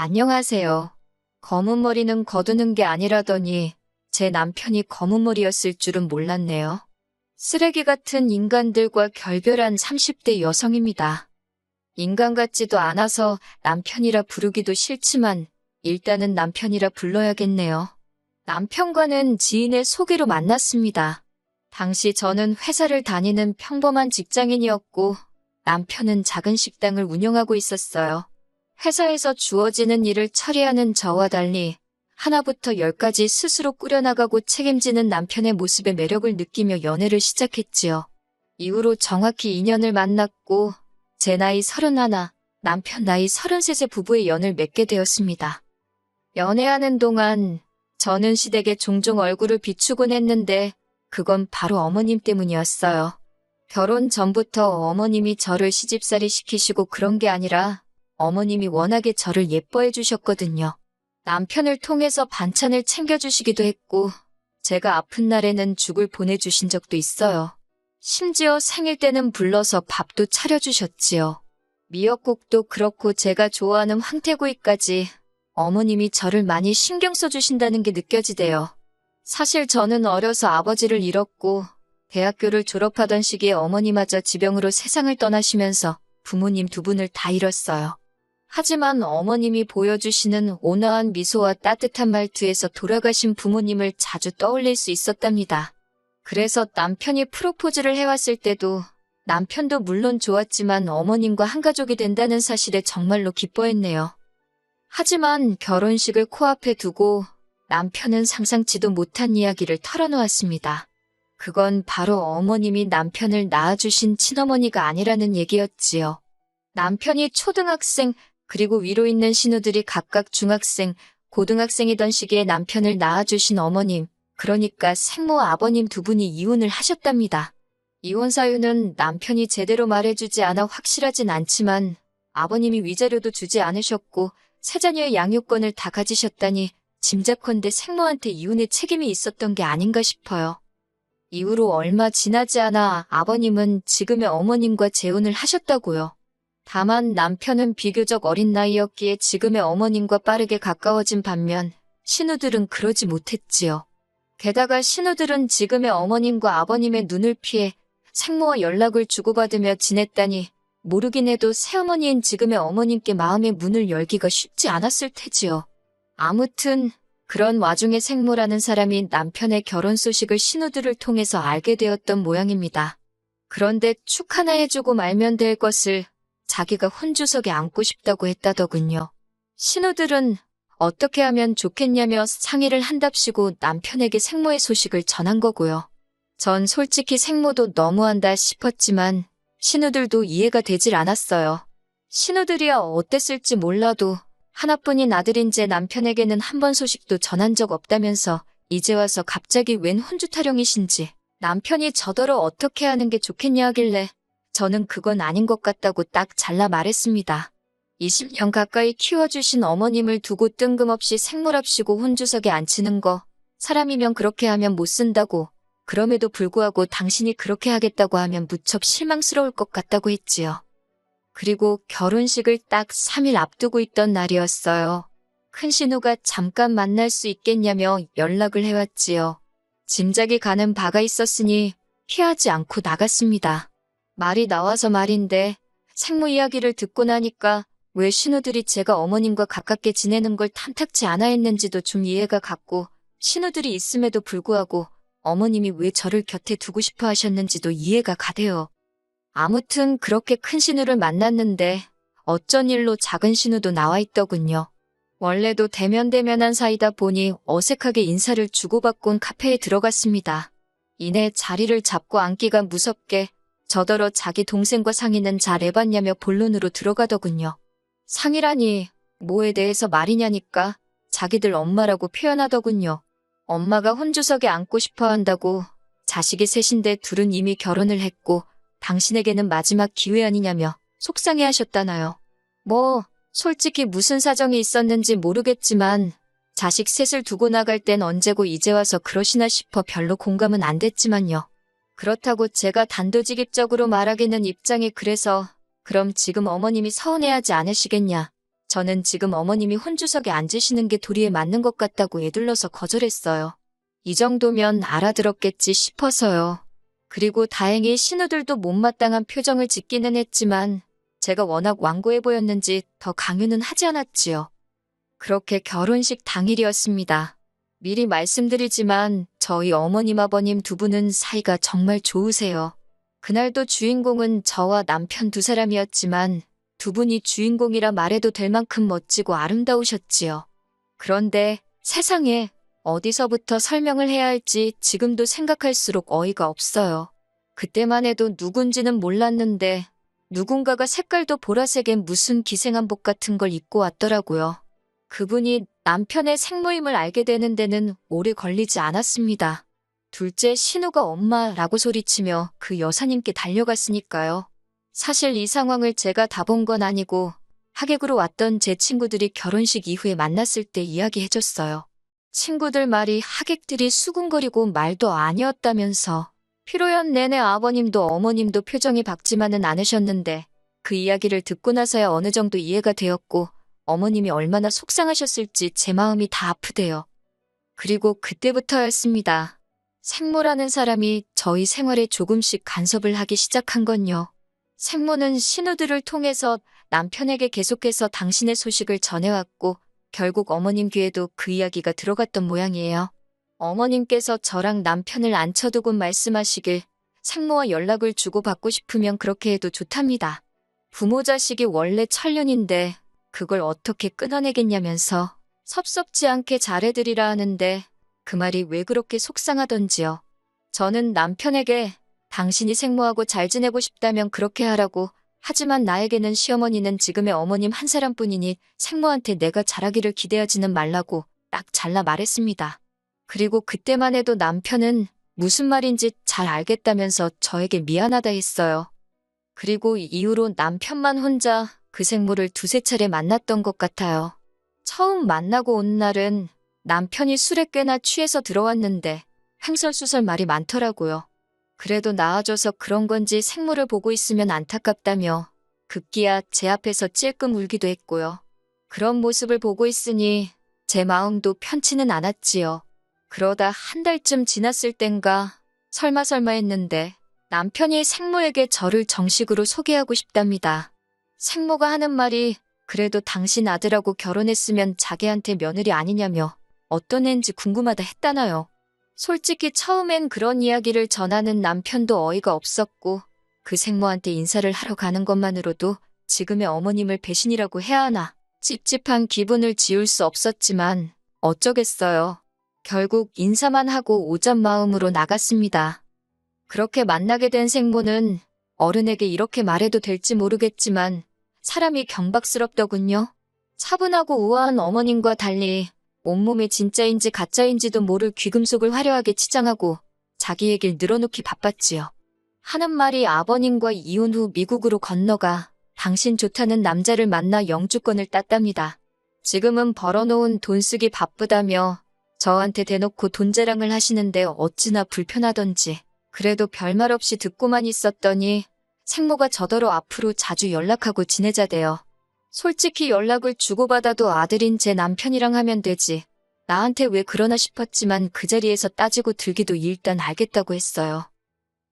안녕하세요. 검은 머리는 거두는 게 아니라더니 제 남편이 검은 머리였을 줄은 몰랐네요. 쓰레기 같은 인간들과 결별한 30대 여성입니다. 인간 같지도 않아서 남편이라 부르기도 싫지만 일단은 남편이라 불러야겠네요. 남편과는 지인의 소개로 만났습니다. 당시 저는 회사를 다니는 평범한 직장인이었고 남편은 작은 식당을 운영하고 있었어요. 회사에서 주어지는 일을 처리하는 저와 달리 하나부터 열까지 스스로 꾸려나가고 책임지는 남편의 모습에 매력을 느끼며 연애를 시작했지요. 이후로 정확히 2년을 만났고 제 나이 31, 남편 나이 33의 부부의 연을 맺게 되었습니다. 연애하는 동안 저는 시댁에 종종 얼굴을 비추곤 했는데 그건 바로 어머님 때문이었어요. 결혼 전부터 어머님이 저를 시집살이 시키시고 그런 게 아니라 어머님이 워낙에 저를 예뻐해 주셨거든요. 남편을 통해서 반찬을 챙겨주시기도 했고 제가 아픈 날에는 죽을 보내주신 적도 있어요. 심지어 생일 때는 불러서 밥도 차려주셨지요. 미역국도 그렇고 제가 좋아하는 황태구이까지 어머님이 저를 많이 신경 써주신다는 게 느껴지대요. 사실 저는 어려서 아버지를 잃었고 대학교를 졸업하던 시기에 어머니마저 지병으로 세상을 떠나시면서 부모님 두 분을 다 잃었어요. 하지만 어머님이 보여주시는 온화한 미소와 따뜻한 말투에서 돌아가신 부모님을 자주 떠올릴 수 있었답니다. 그래서 남편이 프로포즈를 해왔을 때도 남편도 물론 좋았지만 어머님과 한 가족이 된다는 사실에 정말로 기뻐했네요. 하지만 결혼식을 코앞에 두고 남편은 상상치도 못한 이야기를 털어놓았습니다. 그건 바로 어머님이 남편을 낳아주신 친어머니가 아니라는 얘기였지요. 남편이 초등학생 그리고 위로 있는 신우들이 각각 중학생, 고등학생이던 시기에 남편을 낳아주신 어머님, 그러니까 생모 아버님 두 분이 이혼을 하셨답니다. 이혼 사유는 남편이 제대로 말해주지 않아 확실하진 않지만 아버님이 위자료도 주지 않으셨고 세 자녀의 양육권을 다 가지셨다니 짐작컨대 생모한테 이혼의 책임이 있었던 게 아닌가 싶어요. 이후로 얼마 지나지 않아 아버님은 지금의 어머님과 재혼을 하셨다고요. 다만 남편은 비교적 어린 나이였기에 지금의 어머님과 빠르게 가까워진 반면 신우들은 그러지 못했지요. 게다가 신우들은 지금의 어머님과 아버님의 눈을 피해 생모와 연락을 주고받으며 지냈다니 모르긴 해도 새어머니인 지금의 어머님께 마음의 문을 열기가 쉽지 않았을 테지요. 아무튼 그런 와중에 생모라는 사람이 남편의 결혼 소식을 신우들을 통해서 알게 되었던 모양입니다. 그런데 축 하나 해주고 말면 될 것을 자기가 혼주석에 앉고 싶다고 했다더군요. 신우들은 어떻게 하면 좋겠냐며 상의를 한답시고 남편에게 생모의 소식을 전한 거고요. 전 솔직히 생모도 너무한다 싶었지만 신우들도 이해가 되질 않았어요. 신우들이야 어땠을지 몰라도 하나뿐인 아들인 제 남편에게는 한 번 소식도 전한 적 없다면서 이제 와서 갑자기 웬 혼주 타령이신지 남편이 저더러 어떻게 하는 게 좋겠냐 하길래 저는 그건 아닌 것 같다고 딱 잘라 말했습니다. 20년 가까이 키워주신 어머님을 두고 뜬금없이 생모랍시고 혼주석에 앉히는 거 사람이면 그렇게 하면 못 쓴다고 그럼에도 불구하고 당신이 그렇게 하겠다고 하면 무척 실망스러울 것 같다고 했지요. 그리고 결혼식을 딱 3일 앞두고 있던 날이었어요. 큰 신우가 잠깐 만날 수 있겠냐며 연락을 해왔지요. 짐작이 가는 바가 있었으니 피하지 않고 나갔습니다. 말이 나와서 말인데 생모 이야기를 듣고 나니까 왜 신우들이 제가 어머님과 가깝게 지내는 걸 탐탁치 않아 했는지도 좀 이해가 갔고 신우들이 있음에도 불구하고 어머님이 왜 저를 곁에 두고 싶어 하셨는지도 이해가 가대요. 아무튼 그렇게 큰 신우를 만났는데 어쩐 일로 작은 신우도 나와 있더군요. 원래도 대면대면한 사이다 보니 어색하게 인사를 주고받곤 카페에 들어갔습니다. 이내 자리를 잡고 앉기가 무섭게 저더러 자기 동생과 상의는 잘 해봤냐며 본론으로 들어가더군요. 상의라니 뭐에 대해서 말이냐니까 자기들 엄마라고 표현하더군요. 엄마가 혼주석에 앉고 싶어 한다고 자식이 셋인데 둘은 이미 결혼을 했고 당신에게는 마지막 기회 아니냐며 속상해하셨다나요. 뭐 솔직히 무슨 사정이 있었는지 모르겠지만 자식 셋을 두고 나갈 땐 언제고 이제 와서 그러시나 싶어 별로 공감은 안 됐지만요. 그렇다고 제가 단도직입적으로 말하기는 입장이 그래서 그럼 지금 어머님이 서운해하지 않으시겠냐. 저는 지금 어머님이 혼주석에 앉으시는 게 도리에 맞는 것 같다고 에둘러서 거절했어요. 이 정도면 알아들었겠지 싶어서요. 그리고 다행히 신우들도 못마땅한 표정을 짓기는 했지만 제가 워낙 완고해 보였는지 더 강요는 하지 않았지요. 그렇게 결혼식 당일이었습니다. 미리 말씀드리지만 저희 어머님 아버님 두 분은 사이가 정말 좋으세요. 그날도 주인공은 저와 남편 두 사람이었지만 두 분이 주인공이라 말해도 될 만큼 멋지고 아름다우셨지요. 그런데 세상에 어디서부터 설명을 해야 할지 지금도 생각할수록 어이가 없어요. 그때만 해도 누군지는 몰랐는데 누군가가 색깔도 보라색의 무슨 기생한복 같은 걸 입고 왔더라고요. 그분이 남편의 생모임을 알게 되는 데는 오래 걸리지 않았습니다. 둘째 신우가 엄마라고 소리치며 그 여사님께 달려갔으니까요. 사실 이 상황을 제가 다 본 건 아니고 하객으로 왔던 제 친구들이 결혼식 이후에 만났을 때 이야기해줬어요. 친구들 말이 하객들이 수군거리고 말도 아니었다면서 피로연 내내 아버님도 어머님도 표정이 밝지만은 않으셨는데 그 이야기를 듣고 나서야 어느 정도 이해가 되었고 어머님이 얼마나 속상하셨을지 제 마음이 다 아프대요. 그리고 그때부터였습니다. 생모라는 사람이 저희 생활에 조금씩 간섭을 하기 시작한 건요. 생모는 신우들을 통해서 남편에게 계속해서 당신의 소식을 전해왔고 결국 어머님 귀에도 그 이야기가 들어갔던 모양이에요. 어머님께서 저랑 남편을 앉혀두고 말씀하시길 생모와 연락을 주고받고 싶으면 그렇게 해도 좋답니다. 부모 자식이 원래 천륜인데 그걸 어떻게 끊어내겠냐면서 섭섭지 않게 잘해드리라 하는데 그 말이 왜 그렇게 속상하던지요. 저는 남편에게 당신이 생모하고 잘 지내고 싶다면 그렇게 하라고 하지만 나에게는 시어머니는 지금의 어머님 한 사람뿐이니 생모한테 내가 잘하기를 기대하지는 말라고 딱 잘라 말했습니다. 그리고 그때만 해도 남편은 무슨 말인지 잘 알겠다면서 저에게 미안하다 했어요. 그리고 이후로 남편만 혼자 그 생모를 두세 차례 만났던 것 같아요. 처음 만나고 온 날은 남편이 술에 꽤나 취해서 들어왔는데 횡설수설 말이 많더라고요. 그래도 나아져서 그런 건지 생모를 보고 있으면 안타깝다며 급기야 제 앞에서 찔끔 울기도 했고요. 그런 모습을 보고 있으니 제 마음도 편치는 않았지요. 그러다 한 달쯤 지났을 땐가 설마 했는데 남편이 생모에게 저를 정식으로 소개하고 싶답니다. 생모가 하는 말이 그래도 당신 아들하고 결혼했으면 자기한테 며느리 아니냐며 어떤 애인지 궁금하다 했다나요. 솔직히 처음엔 그런 이야기를 전하는 남편도 어이가 없었고 그 생모한테 인사를 하러 가는 것만으로도 지금의 어머님을 배신이라고 해야 하나 찝찝한 기분을 지울 수 없었지만 어쩌겠어요. 결국 인사만 하고 오전 마음으로 나갔습니다. 그렇게 만나게 된 생모는 어른에게 이렇게 말해도 될지 모르겠지만 사람이 경박스럽더군요. 차분하고 우아한 어머님과 달리 온몸이 진짜인지 가짜인지도 모를 귀금속을 화려하게 치장하고 자기 얘길 늘어놓기 바빴지요. 하는 말이 아버님과 이혼 후 미국으로 건너가 당신 좋다는 남자를 만나 영주권을 땄답니다. 지금은 벌어놓은 돈 쓰기 바쁘다며 저한테 대놓고 돈 자랑을 하시는데 어찌나 불편하던지 그래도 별말 없이 듣고만 있었더니 생모가 저더러 앞으로 자주 연락하고 지내자대요. 솔직히 연락을 주고받아도 아들인 제 남편이랑 하면 되지. 나한테 왜 그러나 싶었지만 그 자리에서 따지고 들기도 일단 알겠다고 했어요.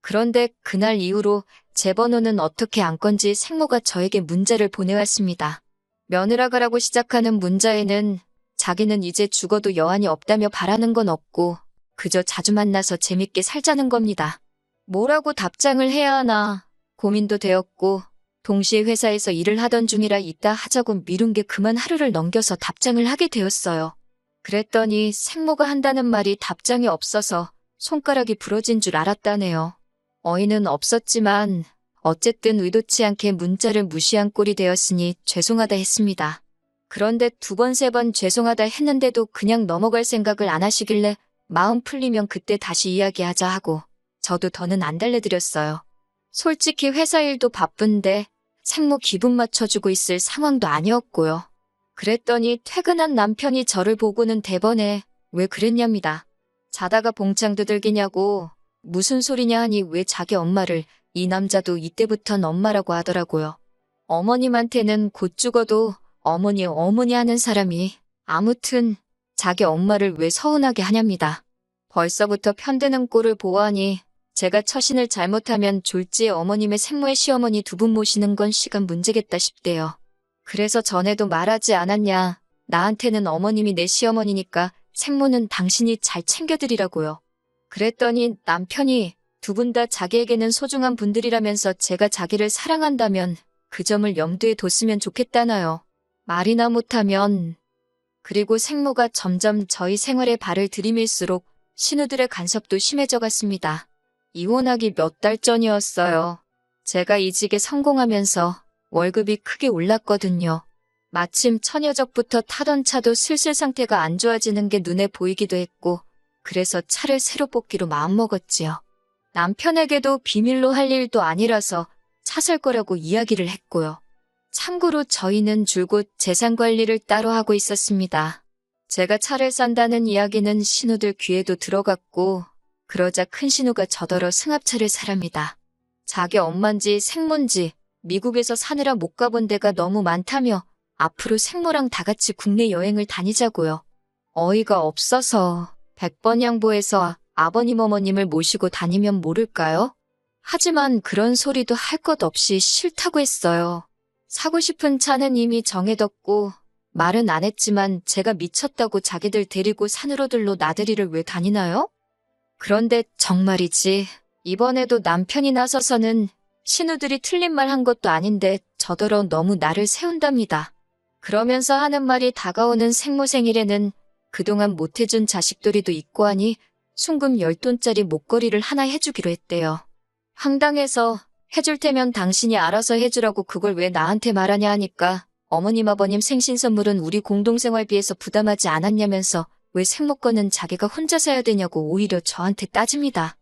그런데 그날 이후로 제 번호는 어떻게 안 건지 생모가 저에게 문자를 보내왔습니다. 며느라가라고 시작하는 문자에는 자기는 이제 죽어도 여한이 없다며 바라는 건 없고 그저 자주 만나서 재밌게 살자는 겁니다. 뭐라고 답장을 해야 하나 고민도 되었고 동시에 회사에서 일을 하던 중이라 이따 하자고 미룬 게 그만 하루를 넘겨서 답장을 하게 되었어요. 그랬더니 생모가 한다는 말이 답장이 없어서 손가락이 부러진 줄 알았다네요. 어이는 없었지만 어쨌든 의도치 않게 문자를 무시한 꼴이 되었으니 죄송하다 했습니다. 그런데 두 번, 세 번 죄송하다 했는데도 그냥 넘어갈 생각을 안 하시길래 마음 풀리면 그때 다시 이야기하자 하고 저도 더는 안 달래드렸어요. 솔직히 회사 일도 바쁜데 생모 기분 맞춰주고 있을 상황도 아니었고요. 그랬더니 퇴근한 남편이 저를 보고는 대번에 왜 그랬냐입니다. 자다가 봉창 두들기냐고 무슨 소리냐 하니 왜 자기 엄마를 이 남자도 이때부턴 엄마라고 하더라고요. 어머님한테는 곧 죽어도 어머니, 어머니 하는 사람이 아무튼 자기 엄마를 왜 서운하게 하냐입니다. 벌써부터 편드는 꼴을 보아하니 제가 처신을 잘못하면 졸지에 어머님의 생모의 시어머니 두 분 모시는 건 시간 문제겠다 싶대요. 그래서 전에도 말하지 않았냐. 나한테는 어머님이 내 시어머니니까 생모는 당신이 잘 챙겨드리라고요. 그랬더니 남편이 두 분 다 자기에게는 소중한 분들이라면서 제가 자기를 사랑한다면 그 점을 염두에 뒀으면 좋겠다나요. 말이나 못하면. 그리고 생모가 점점 저희 생활에 발을 들이밀수록 신우들의 간섭도 심해져 갔습니다. 이혼하기 몇 달 전이었어요. 제가 이직에 성공하면서 월급이 크게 올랐거든요. 마침 처녀적부터 타던 차도 슬슬 상태가 안 좋아지는 게 눈에 보이기도 했고 그래서 차를 새로 뽑기로 마음먹었지요. 남편에게도 비밀로 할 일도 아니라서 차 살 거라고 이야기를 했고요. 참고로 저희는 줄곧 재산 관리를 따로 하고 있었습니다. 제가 차를 산다는 이야기는 신우들 귀에도 들어갔고 그러자 큰 신우가 저더러 승합차를 사랍니다. 자기 엄만지 생몬지 미국에서 사느라 못 가본 데가 너무 많다며 앞으로 생모랑 다 같이 국내 여행을 다니자고요. 어이가 없어서 100번 양보해서 아버님 어머님을 모시고 다니면 모를까요? 하지만 그런 소리도 할 것 없이 싫다고 했어요. 사고 싶은 차는 이미 정해뒀고 말은 안 했지만 제가 미쳤다고 자기들 데리고 산으로들로 나들이를 왜 다니나요? 그런데 정말이지 이번에도 남편이 나서서는 신우들이 틀린 말 한 것도 아닌데 저더러 너무 나를 세운답니다. 그러면서 하는 말이 다가오는 생모 생일에는 그동안 못해준 자식돌이도 있고 하니 순금 10돈짜리 목걸이를 하나 해주기로 했대요. 황당해서 해줄 테면 당신이 알아서 해주라고 그걸 왜 나한테 말하냐 하니까 어머님 아버님 생신 선물은 우리 공동생활비에서 부담하지 않았냐면서 왜 생모 거는 자기가 혼자 사야 되냐고 오히려 저한테 따집니다.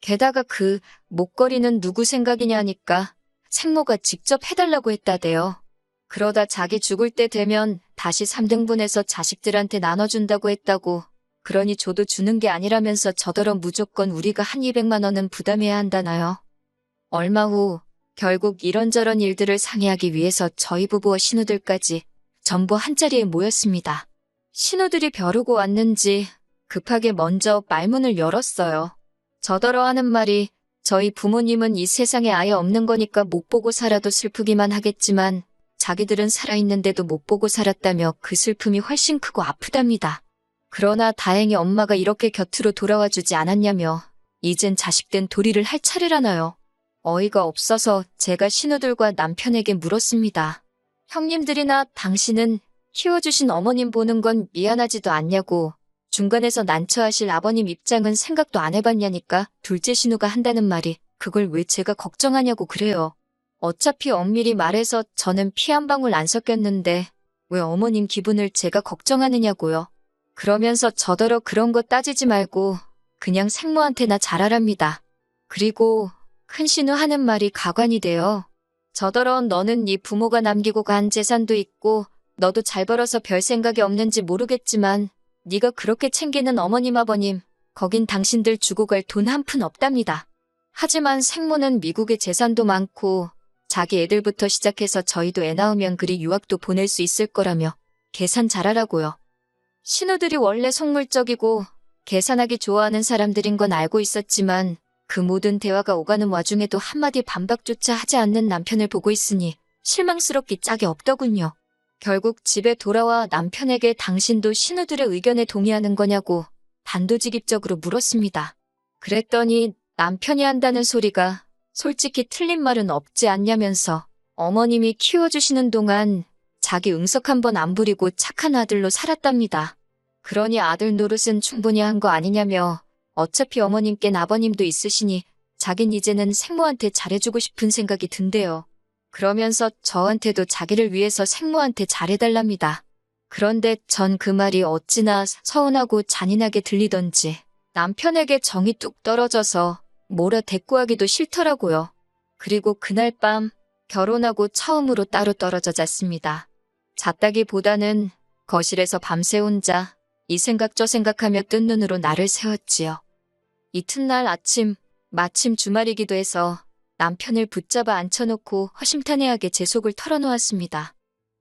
게다가 그 목걸이는 누구 생각이냐 하니까 생모가 직접 해달라고 했다대요. 그러다 자기 죽을 때 되면 다시 3등분해서 자식들한테 나눠준다고 했다고. 그러니 저도 주는 게 아니라면서 저더러 무조건 우리가 한 200만 원은 부담해야 한다나요. 얼마 후 결국 이런저런 일들을 상의하기 위해서 저희 부부와 신우들까지 전부 한자리에 모였습니다. 신우들이 벼르고 왔는지 급하게 먼저 말문을 열었어요. 저더러 하는 말이 저희 부모님은 이 세상에 아예 없는 거니까 못 보고 살아도 슬프기만 하겠지만 자기들은 살아있는데도 못 보고 살았다며 그 슬픔이 훨씬 크고 아프답니다. 그러나 다행히 엄마가 이렇게 곁으로 돌아와 주지 않았냐며 이젠 자식된 도리를 할 차례라나요. 어이가 없어서 제가 신우들과 남편에게 물었습니다. 형님들이나 당신은 키워주신 어머님 보는 건 미안하지도 않냐고. 중간에서 난처하실 아버님 입장은 생각도 안 해봤냐니까 둘째 신우가 한다는 말이 그걸 왜 제가 걱정하냐고 그래요. 어차피 엄밀히 말해서 저는 피 한 방울 안 섞였는데 왜 어머님 기분을 제가 걱정하느냐고요. 그러면서 저더러 그런 거 따지지 말고 그냥 생모한테나 잘하랍니다. 그리고 큰 신우 하는 말이 가관이 돼요. 저더러 너는 네 부모가 남기고 간 재산도 있고 너도 잘 벌어서 별 생각이 없는지 모르겠지만 네가 그렇게 챙기는 어머님 아버님 거긴 당신들 주고 갈 돈 한 푼 없답니다. 하지만 생모는 미국에 재산도 많고 자기 애들부터 시작해서 저희도 애 낳으면 그리 유학도 보낼 수 있을 거라며 계산 잘하라고요. 신우들이 원래 속물적이고 계산하기 좋아하는 사람들인 건 알고 있었지만 그 모든 대화가 오가는 와중에도 한마디 반박조차 하지 않는 남편을 보고 있으니 실망스럽기 짝이 없더군요. 결국 집에 돌아와 남편에게 당신도 신우들의 의견에 동의하는 거냐고 단도직입적으로 물었습니다. 그랬더니 남편이 한다는 소리가 솔직히 틀린 말은 없지 않냐면서 어머님이 키워주시는 동안 자기 응석 한 번 안 부리고 착한 아들로 살았답니다. 그러니 아들 노릇은 충분히 한 거 아니냐며 어차피 어머님께는 아버님도 있으시니 자긴 이제는 생모한테 잘해주고 싶은 생각이 든대요. 그러면서 저한테도 자기를 위해서 생모한테 잘해달랍니다. 그런데 전 그 말이 어찌나 서운하고 잔인하게 들리던지 남편에게 정이 뚝 떨어져서 뭐라 대꾸하기도 싫더라고요. 그리고 그날 밤 결혼하고 처음으로 따로 떨어져 잤습니다. 잤다기보다는 거실에서 밤새 혼자 이 생각 저 생각하며 뜬 눈으로 나를 세웠지요. 이튿날 아침 마침 주말이기도 해서 남편을 붙잡아 앉혀놓고 허심탄회하게 제 속을 털어놓았습니다.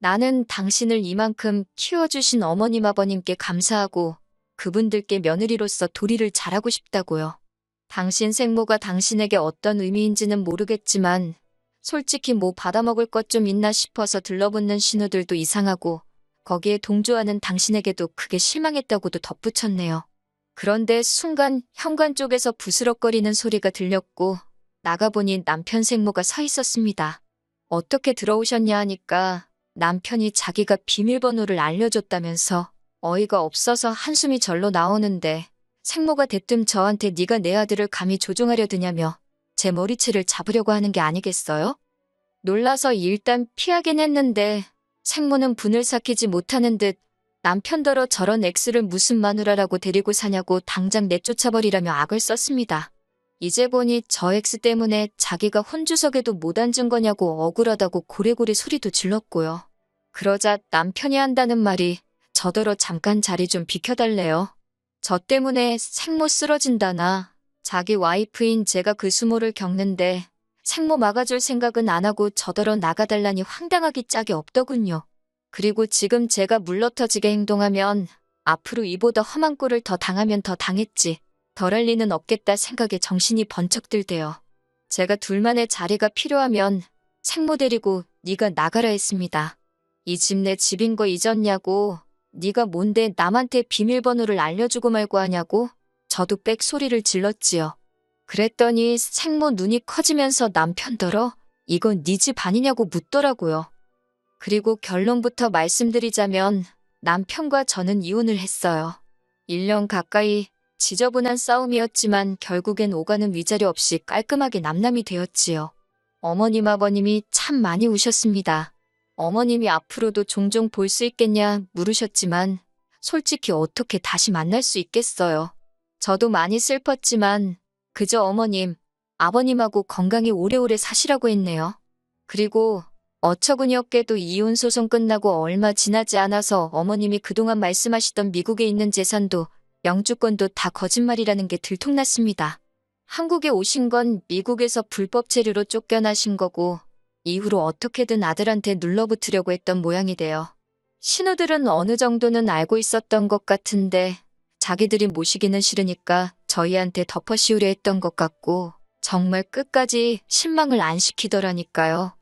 나는 당신을 이만큼 키워주신 어머님 아버님께 감사하고 그분들께 며느리로서 도리를 잘하고 싶다고요. 당신 생모가 당신에게 어떤 의미인지는 모르겠지만 솔직히 뭐 받아먹을 것 좀 있나 싶어서 들러붙는 신우들도 이상하고 거기에 동조하는 당신에게도 크게 실망했다고도 덧붙였네요. 그런데 순간 현관 쪽에서 부스럭거리는 소리가 들렸고 나가보니 남편 생모가 서 있었습니다. 어떻게 들어오셨냐 하니까 남편이 자기가 비밀번호를 알려줬다면서 어이가 없어서 한숨이 절로 나오는데 생모가 대뜸 저한테 네가 내 아들을 감히 조종하려 드냐며 제 머리채를 잡으려고 하는 게 아니겠어요? 놀라서 일단 피하긴 했는데 생모는 분을 삭히지 못하는 듯 남편더러 저런 엑스를 무슨 마누라라고 데리고 사냐고 당장 내쫓아버리라며 악을 썼습니다. 이제 보니 저 엑스 때문에 자기가 혼주석에도 못 앉은 거냐고 억울하다고 고래고래 소리도 질렀고요. 그러자 남편이 한다는 말이 저더러 잠깐 자리 좀 비켜달래요. 저 때문에 생모 쓰러진다나 자기 와이프인 제가 그 수모를 겪는데 생모 막아줄 생각은 안 하고 저더러 나가달라니 황당하기 짝이 없더군요. 그리고 지금 제가 물러터지게 행동하면 앞으로 이보다 험한 꼴을 더 당하면 더 당했지 덜할 리는 없겠다 생각에 정신이 번쩍 들대요. 제가 둘만의 자리가 필요하면 생모 데리고 네가 나가라 했습니다. 이 집 내 집인 거 잊었냐고 네가 뭔데 남한테 비밀번호를 알려주고 말고 하냐고 저도 빽 소리를 질렀지요. 그랬더니 생모 눈이 커지면서 남편더러 이건 네 집 아니냐고 묻더라고요. 그리고 결론부터 말씀드리자면 남편과 저는 이혼을 했어요. 1년 가까이 지저분한 싸움이었지만 결국엔 오가는 위자료 없이 깔끔하게 남남이 되었지요. 어머님 아버님이 참 많이 우셨습니다. 어머님이 앞으로도 종종 볼 수 있겠냐 물으셨지만 솔직히 어떻게 다시 만날 수 있겠어요. 저도 많이 슬펐지만 그저 어머님, 아버님하고 건강히 오래오래 사시라고 했네요. 그리고 어처구니없게도 이혼 소송 끝나고 얼마 지나지 않아서 어머님이 그동안 말씀하시던 미국에 있는 재산도 영주권도 다 거짓말이라는 게 들통났습니다. 한국에 오신 건 미국에서 불법 체류로 쫓겨나신 거고 이후로 어떻게든 아들한테 눌러붙으려고 했던 모양이 돼요. 신우들은 어느 정도는 알고 있었던 것 같은데 자기들이 모시기는 싫으니까 저희한테 덮어씌우려 했던 것 같고 정말 끝까지 실망을 안 시키더라니까요.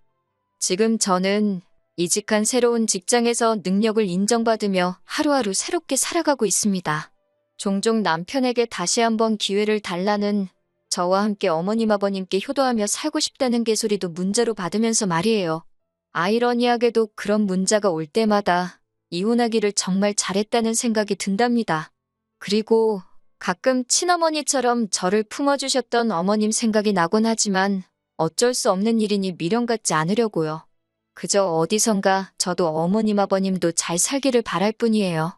지금 저는 이직한 새로운 직장에서 능력을 인정받으며 하루하루 새롭게 살아가고 있습니다. 종종 남편에게 다시 한번 기회를 달라는 저와 함께 어머님 아버님께 효도하며 살고 싶다는 개소리도 문자로 받으면서 말이에요. 아이러니하게도 그런 문자가 올 때마다 이혼하기를 정말 잘했다는 생각이 든답니다. 그리고 가끔 친어머니처럼 저를 품어주셨던 어머님 생각이 나곤 하지만 어쩔 수 없는 일이니 미련 갖지 않으려고요. 그저 어디선가 저도 어머님 아버님도 잘 살기를 바랄 뿐이에요.